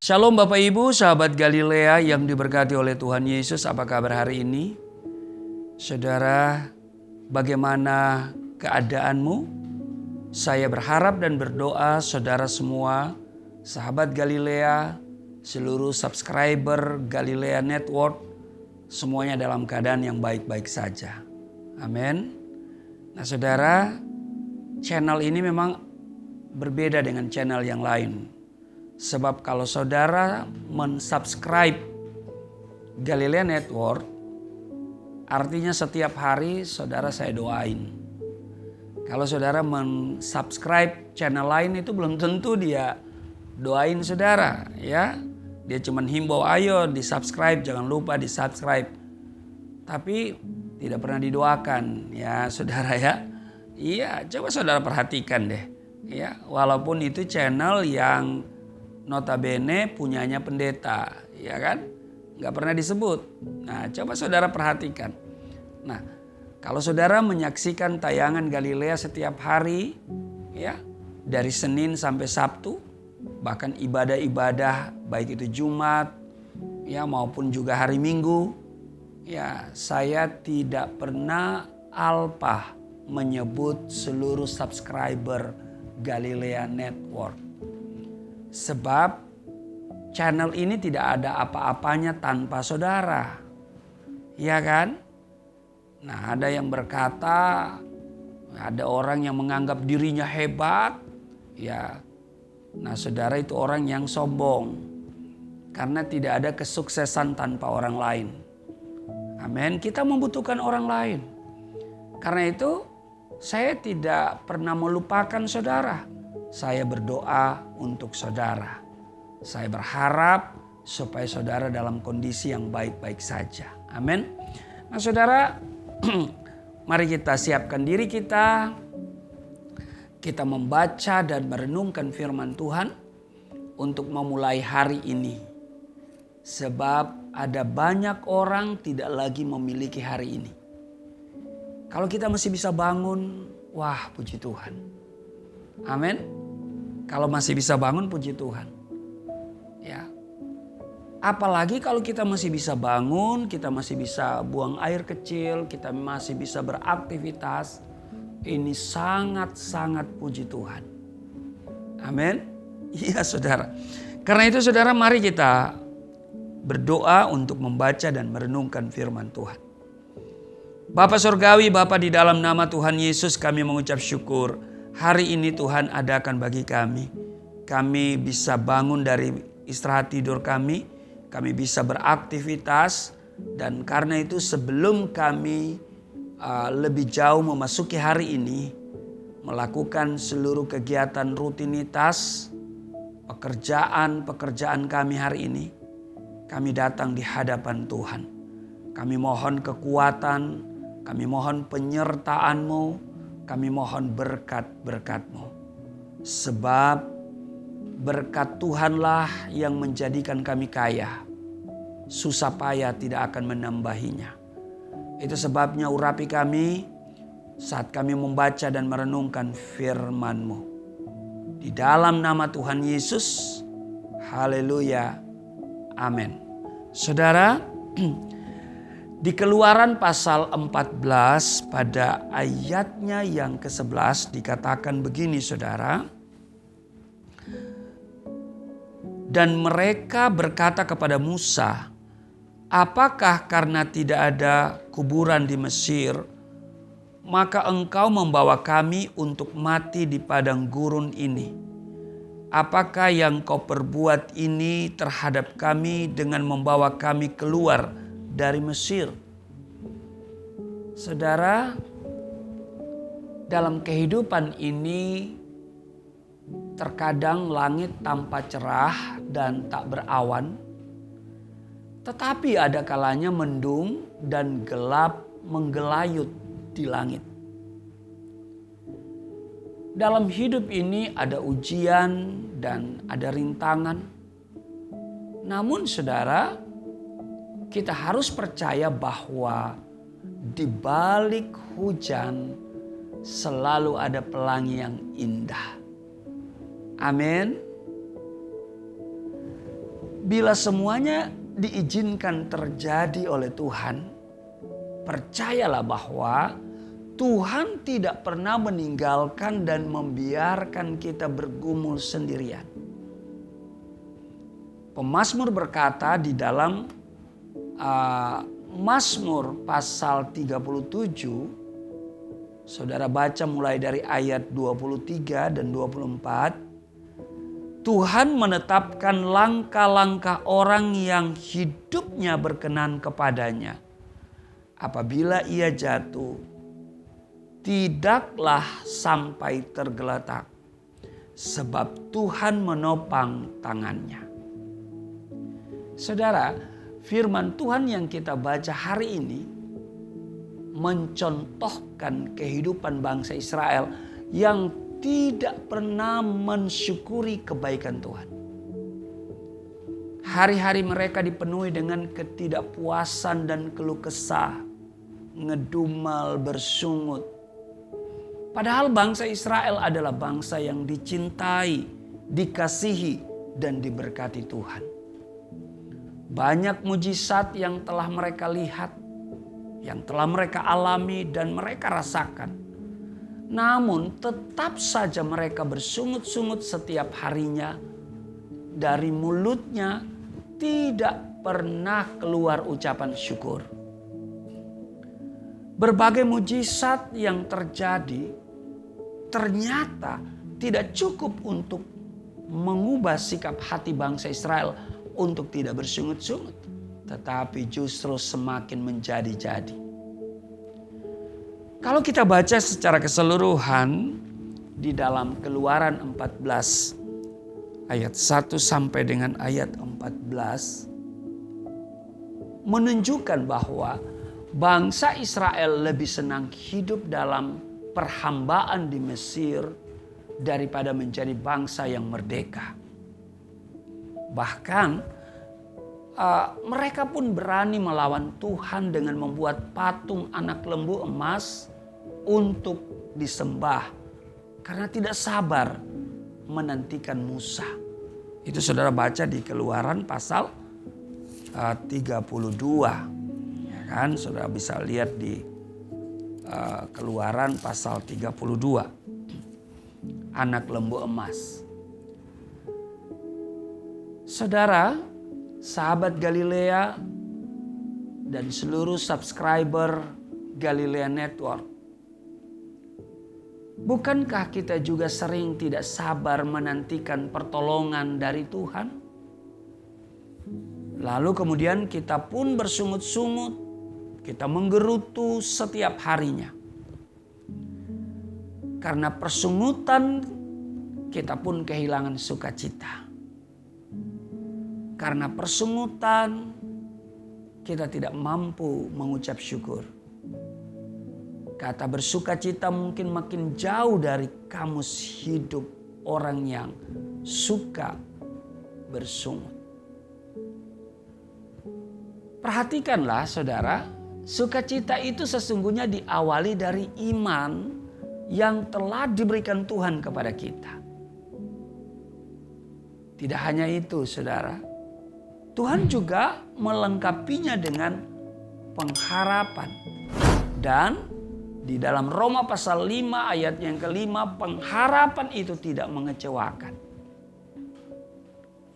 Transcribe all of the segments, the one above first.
Shalom Bapak Ibu, sahabat Galilea yang diberkati oleh Tuhan Yesus. Apa kabar hari ini? Saudara, bagaimana keadaanmu? Saya berharap dan berdoa saudara semua, sahabat Galilea, seluruh subscriber Galilea Network, semuanya dalam keadaan yang baik-baik saja. Amin. Nah saudara, channel ini memang berbeda dengan channel yang lain. Sebab kalau saudara mensubscribe Galilea Network, artinya setiap hari saudara saya doain. Kalau saudara mensubscribe channel lain itu belum tentu dia doain saudara, ya. Dia cuma himbau, ayo di-subscribe, jangan lupa di-subscribe. Tapi tidak pernah didoakan, ya saudara ya. Iya, coba saudara perhatikan deh. Ya, walaupun itu channel yang notabene punyanya pendeta, ya kan? Nggak pernah disebut. Nah, coba saudara perhatikan. Nah, kalau saudara menyaksikan tayangan Galilea setiap hari, ya, dari Senin sampai Sabtu, bahkan ibadah-ibadah baik itu Jumat, ya maupun juga hari Minggu, ya, saya tidak pernah alpa menyebut seluruh subscriber Galilea Network. Sebab channel ini tidak ada apa-apanya tanpa saudara. Ya kan? Nah, ada yang berkata, ada orang yang menganggap dirinya hebat. Ya. Nah, saudara itu orang yang sombong. Karena tidak ada kesuksesan tanpa orang lain. Amin. Kita membutuhkan orang lain. Karena itu saya tidak pernah melupakan saudara. Saya berdoa untuk saudara. Saya berharap supaya saudara dalam kondisi yang baik-baik saja. Amin. Nah saudara, mari kita siapkan diri kita. Kita membaca dan merenungkan firman Tuhan untuk memulai hari ini. Sebab ada banyak orang tidak lagi memiliki hari ini. Kalau kita masih bisa bangun, wah puji Tuhan. Amin. Kalau masih bisa bangun, puji Tuhan. Ya. Apalagi kalau kita masih bisa bangun, kita masih bisa buang air kecil, kita masih bisa beraktivitas. Ini sangat-sangat puji Tuhan. Amin. Iya saudara. Karena itu saudara, mari kita berdoa untuk membaca dan merenungkan firman Tuhan. Bapa Surgawi, Bapa di dalam nama Tuhan Yesus kami mengucap syukur. Hari ini Tuhan adakan bagi kami. Kami bisa bangun dari istirahat tidur kami. Kami bisa beraktivitas. Dan karena itu sebelum kami lebih jauh memasuki hari ini. Melakukan seluruh kegiatan rutinitas. Pekerjaan kami hari ini. Kami datang di hadapan Tuhan. Kami mohon kekuatan. Kami mohon penyertaan-Mu. Kami mohon berkat-berkat-Mu. Sebab berkat Tuhanlah yang menjadikan kami kaya. Susah payah tidak akan menambahinya. Itu sebabnya urapi kami saat kami membaca dan merenungkan firman-Mu. Di dalam nama Tuhan Yesus. Haleluya. Amin. Saudara, di Keluaran pasal 14 pada ayatnya yang ke-11 dikatakan begini saudara. Dan mereka berkata kepada Musa, apakah karena tidak ada kuburan di Mesir, maka engkau membawa kami untuk mati di padang gurun ini? Apakah yang kau perbuat ini terhadap kami dengan membawa kami keluar dari Mesir? Saudara, dalam kehidupan ini terkadang langit tampak cerah dan tak berawan. Tetapi ada kalanya mendung dan gelap menggelayut di langit. Dalam hidup ini ada ujian dan ada rintangan. Namun saudara, kita harus percaya bahwa di balik hujan selalu ada pelangi yang indah. Amin. Bila semuanya diizinkan terjadi oleh Tuhan, percayalah bahwa Tuhan tidak pernah meninggalkan dan membiarkan kita bergumul sendirian. Pemazmur berkata di dalam Mazmur pasal 37, saudara baca mulai dari ayat 23 dan 24. Tuhan menetapkan langkah-langkah orang yang hidupnya berkenan kepadanya. Apabila ia jatuh, tidaklah sampai tergeletak, sebab Tuhan menopang tangannya. Saudara, firman Tuhan yang kita baca hari ini mencontohkan kehidupan bangsa Israel yang tidak pernah mensyukuri kebaikan Tuhan. Hari-hari mereka dipenuhi dengan ketidakpuasan dan keluh kesah, ngedumel, bersungut. Padahal bangsa Israel adalah bangsa yang dicintai, dikasihi, dan diberkati Tuhan. Banyak mujizat yang telah mereka lihat, yang telah mereka alami dan mereka rasakan. Namun tetap saja mereka bersungut-sungut setiap harinya. Dari mulutnya tidak pernah keluar ucapan syukur. Berbagai mujizat yang terjadi ternyata tidak cukup untuk mengubah sikap hati bangsa Israel untuk tidak bersungut-sungut, tetapi justru semakin menjadi-jadi. Kalau kita baca secara keseluruhan di dalam Keluaran 14 ayat 1 sampai dengan ayat 14 menunjukkan bahwa bangsa Israel lebih senang hidup dalam perhambaan di Mesir daripada menjadi bangsa yang merdeka. Bahkan mereka pun berani melawan Tuhan dengan membuat patung anak lembu emas untuk disembah karena tidak sabar menantikan Musa. Itu saudara baca di Keluaran pasal 32. Ya kan, saudara bisa lihat di Keluaran pasal 32. Anak lembu emas. Saudara, sahabat Galilea dan seluruh subscriber Galilea Network, bukankah kita juga sering tidak sabar menantikan pertolongan dari Tuhan? Lalu kemudian kita pun bersungut-sungut, kita menggerutu setiap harinya. Karena persungutan kita pun kehilangan sukacita. Karena persungutan kita tidak mampu mengucap syukur. Kata bersukacita mungkin makin jauh dari kamus hidup orang yang suka bersungut. Perhatikanlah saudara, sukacita itu sesungguhnya diawali dari iman yang telah diberikan Tuhan kepada kita. Tidak hanya itu saudara, Tuhan juga melengkapinya dengan pengharapan. Dan di dalam Roma pasal 5 ayat yang kelima, pengharapan itu tidak mengecewakan.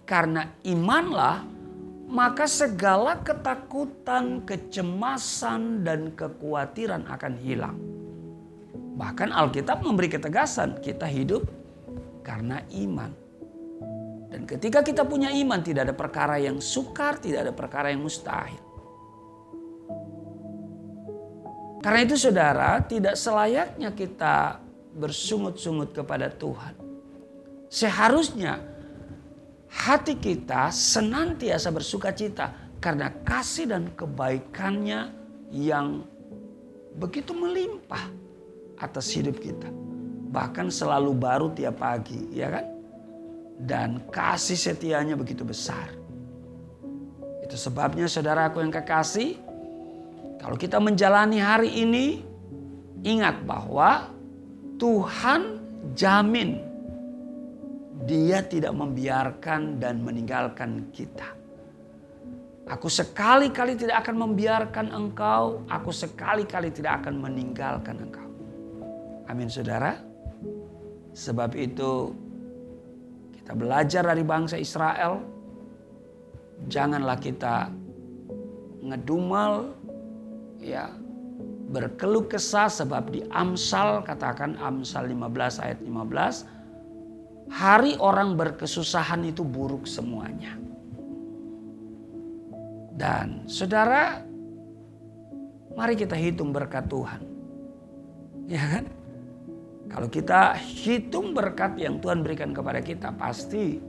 Karena imanlah, maka segala ketakutan, kecemasan, dan kekhawatiran akan hilang. Bahkan Alkitab memberi ketegasan, kita hidup karena iman. Dan ketika kita punya iman, tidak ada perkara yang sukar, tidak ada perkara yang mustahil. Karena itu saudara, tidak selayaknya kita bersungut-sungut kepada Tuhan. Seharusnya hati kita senantiasa bersukacita karena kasih dan kebaikannya yang begitu melimpah atas hidup kita. Bahkan selalu baru tiap pagi, ya kan? Dan kasih setianya begitu besar. Itu sebabnya saudaraku yang kekasih, kalau kita menjalani hari ini, ingat bahwa Tuhan jamin Dia tidak membiarkan dan meninggalkan kita. Aku sekali-kali tidak akan membiarkan engkau. Aku sekali-kali tidak akan meninggalkan engkau. Amin saudara. Sebab itu kita belajar dari bangsa Israel. Janganlah kita ngedumel, ya, berkeluh kesah, sebab di Amsal, katakan Amsal 15 ayat 15, hari orang berkesusahan itu buruk semuanya. Dan saudara, mari kita hitung berkat Tuhan. Ya kan? Kalau kita hitung berkat yang Tuhan berikan kepada kita, pasti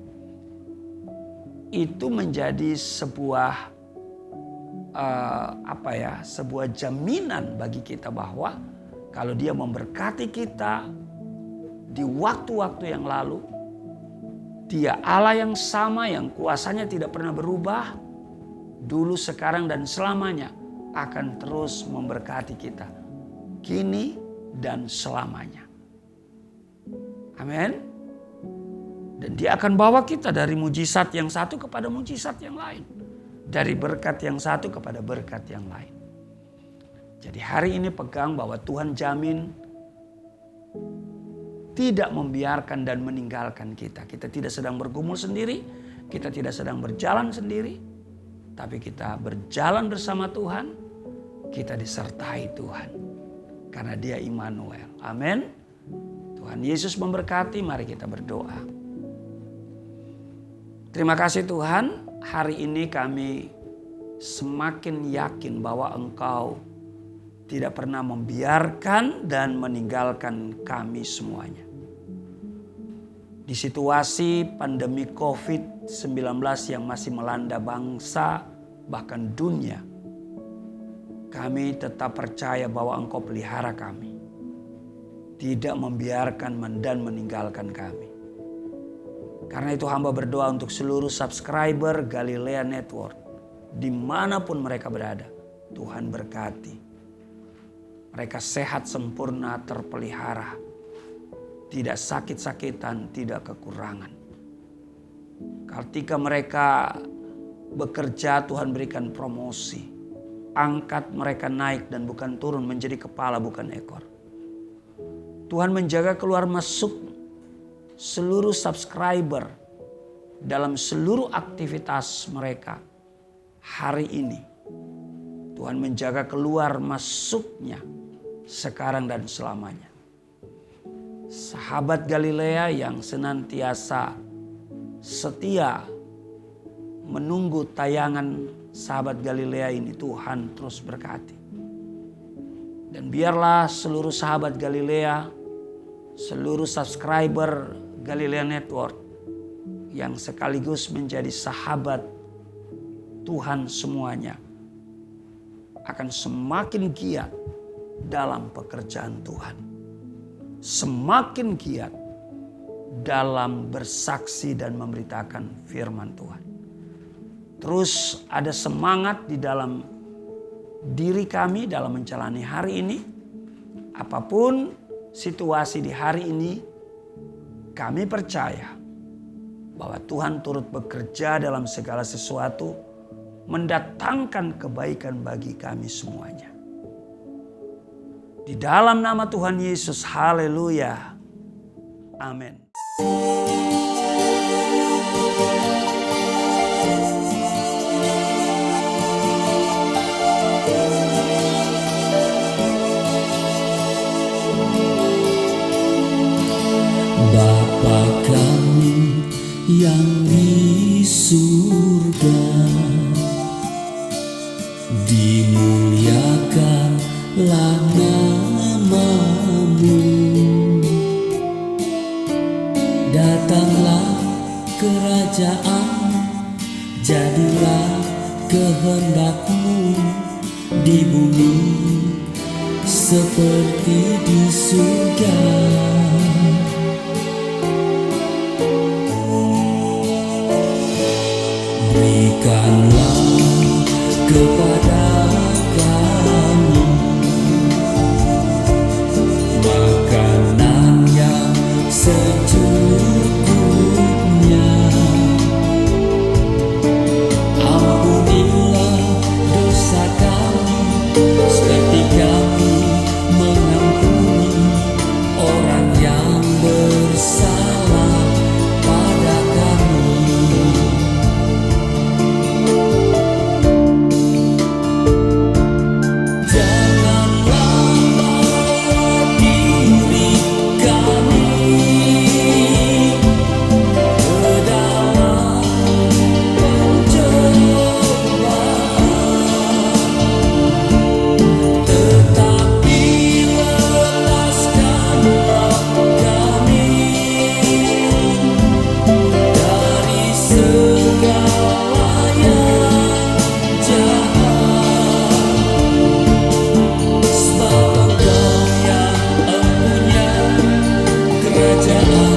itu menjadi sebuah sebuah jaminan bagi kita bahwa kalau Dia memberkati kita di waktu-waktu yang lalu, Dia Allah yang sama, yang kuasanya tidak pernah berubah, dulu, sekarang, dan selamanya akan terus memberkati kita, kini dan selamanya. Amin. Dan Dia akan bawa kita dari mujizat yang satu kepada mujizat yang lain. Dari berkat yang satu kepada berkat yang lain. Jadi hari ini pegang bahwa Tuhan jamin tidak membiarkan dan meninggalkan kita. Kita tidak sedang bergumul sendiri. Kita tidak sedang berjalan sendiri. Tapi kita berjalan bersama Tuhan. Kita disertai Tuhan. Karena Dia Immanuel. Amin. Tuhan Yesus memberkati, mari kita berdoa. Terima kasih Tuhan, hari ini kami semakin yakin bahwa Engkau tidak pernah membiarkan dan meninggalkan kami semuanya. Di situasi pandemi COVID-19 yang masih melanda bangsa, bahkan dunia, kami tetap percaya bahwa Engkau pelihara kami. Tidak membiarkan dan meninggalkan kami. Karena itu hamba berdoa untuk seluruh subscriber Galilea Network. Dimanapun mereka berada, Tuhan berkati. Mereka sehat sempurna, terpelihara. Tidak sakit-sakitan, tidak kekurangan. Ketika mereka bekerja, Tuhan berikan promosi. Angkat mereka naik dan bukan turun, menjadi kepala bukan ekor. Tuhan menjaga keluar masuk seluruh subscriber dalam seluruh aktivitas mereka hari ini. Tuhan menjaga keluar masuknya sekarang dan selamanya. Sahabat Galilea yang senantiasa setia menunggu tayangan sahabat Galilea ini, Tuhan terus berkati. Dan biarlah seluruh sahabat Galilea, seluruh subscriber Galilea Network yang sekaligus menjadi sahabat Tuhan semuanya akan semakin giat dalam pekerjaan Tuhan. Semakin giat dalam bersaksi dan memberitakan firman Tuhan. Terus ada semangat di dalam diri kami dalam menjalani hari ini. Apapun situasi di hari ini, kami percaya bahwa Tuhan turut bekerja dalam segala sesuatu, mendatangkan kebaikan bagi kami semuanya. Di dalam nama Tuhan Yesus, haleluya. Amin. Bapa kami yang di surga, dimuliakanlah nama-Mu. Datanglah kerajaan, jadilah kehendak-Mu di bumi seperti di surga. Berikanlah kepada kami makanan yang secukupnya. Ampunilah kerajaan